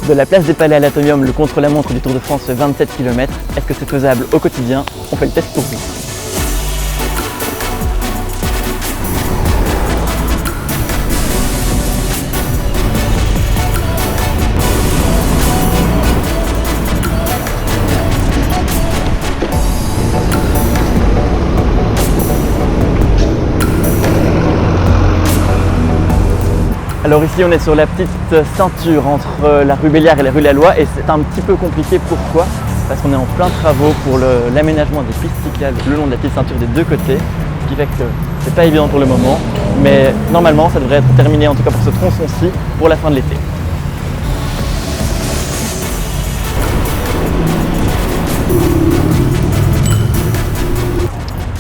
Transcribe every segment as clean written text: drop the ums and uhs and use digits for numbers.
De la place des Palais à l'Atomium, le contre-la-montre du Tour de France fait 27 km. Est-ce que c'est faisable au quotidien? On fait le test pour vous. Alors ici on est sur la petite ceinture entre la rue Béliard et la rue Laloy et c'est un petit peu compliqué. Pourquoi? Parce qu'on est en plein travaux pour l'aménagement des pistes cyclables le long de la petite ceinture des deux côtés, ce qui fait que c'est pas évident pour le moment, mais normalement ça devrait être terminé, en tout cas pour ce tronçon-ci, pour la fin de l'été.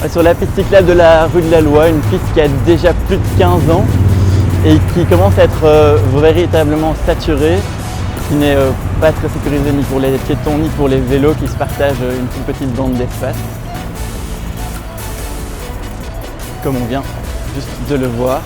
Sur la piste cyclable de la rue de Laloy, une piste qui a déjà plus de 15 ans et qui commence à être véritablement saturée, qui n'est pas très sécurisée ni pour les piétons ni pour les vélos qui se partagent une toute petite bande d'espace. Comme on vient juste de le voir.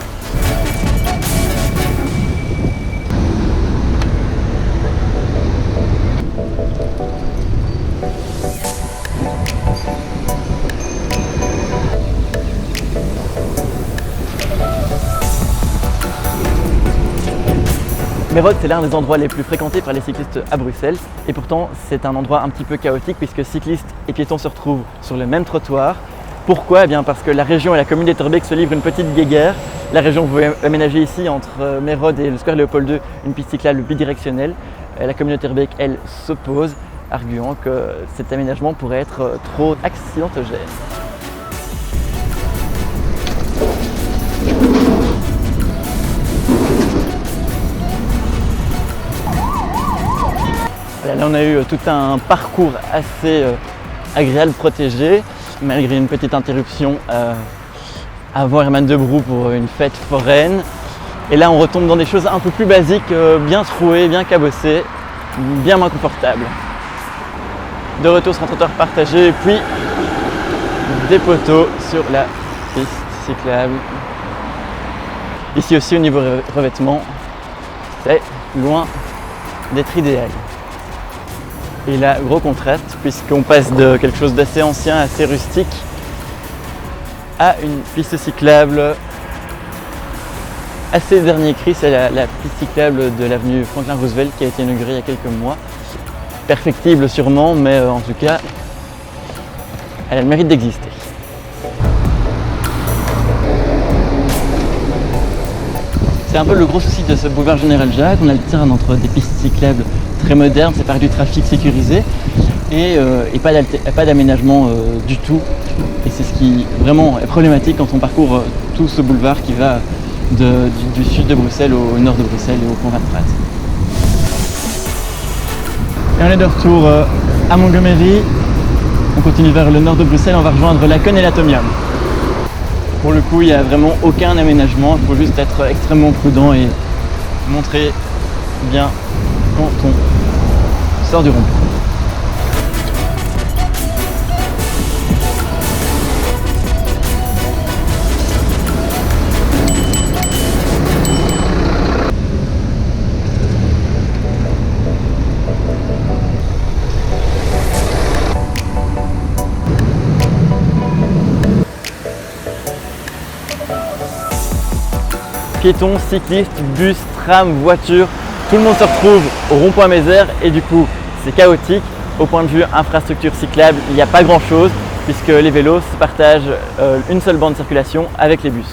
Mérode, c'est l'un des endroits les plus fréquentés par les cyclistes à Bruxelles et pourtant c'est un endroit un petit peu chaotique puisque cyclistes et piétons se retrouvent sur le même trottoir. Pourquoi? Eh bien parce que la région et la commune d'Etterbeek se livrent une petite guéguerre. La région veut aménager ici entre Mérode et le square Léopold II une piste cyclable bidirectionnelle. La commune d'Etterbeek, elle, s'oppose, arguant que cet aménagement pourrait être trop accidentogène. Là, on a eu tout un parcours assez agréable, protégé, malgré une petite interruption avant Herman Debrou pour une fête foraine. Et là, on retombe dans des choses un peu plus basiques, bien trouées, bien cabossées, bien moins confortables. De retour sur un trottoir partagé et puis des poteaux sur la piste cyclable. Ici aussi, au niveau revêtement, c'est loin d'être idéal. Et là, gros contraste, puisqu'on passe de quelque chose d'assez ancien, assez rustique, à une piste cyclable assez dernier cri. C'est la piste cyclable de l'avenue Franklin Roosevelt qui a été inaugurée il y a quelques mois. Perfectible sûrement, mais en tout cas, elle a le mérite d'exister. C'est un peu le gros souci de ce boulevard Général Jacques. On alterne entre des pistes cyclables très modernes, séparées du trafic sécurisé et pas d'aménagement du tout. Et c'est ce qui vraiment est problématique quand on parcourt tout ce boulevard qui va du sud de Bruxelles au nord de Bruxelles et au pont Van Praat. Et on est de retour à Montgomery. On continue vers le nord de Bruxelles, on va rejoindre Laken et l'Atomium. Pour le coup, il n'y a vraiment aucun aménagement, il faut juste être extrêmement prudent et montrer bien quand on sort du rond-point. Piétons, cyclistes, bus, trams, voitures, tout le monde se retrouve au rond-point Mézère et du coup c'est chaotique. Au point de vue infrastructure cyclable, il n'y a pas grand chose puisque les vélos se partagent une seule bande de circulation avec les bus.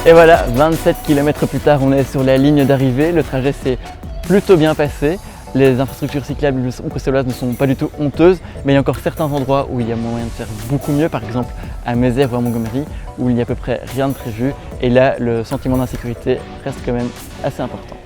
Et voilà, 27 km plus tard, on est sur la ligne d'arrivée. Le trajet s'est plutôt bien passé. Les infrastructures cyclables bruxelloises ne sont pas du tout honteuses, mais il y a encore certains endroits où il y a moyen de faire beaucoup mieux, par exemple à Mézère ou à Montgomery, où il n'y a à peu près rien de prévu. Et là, le sentiment d'insécurité reste quand même assez important.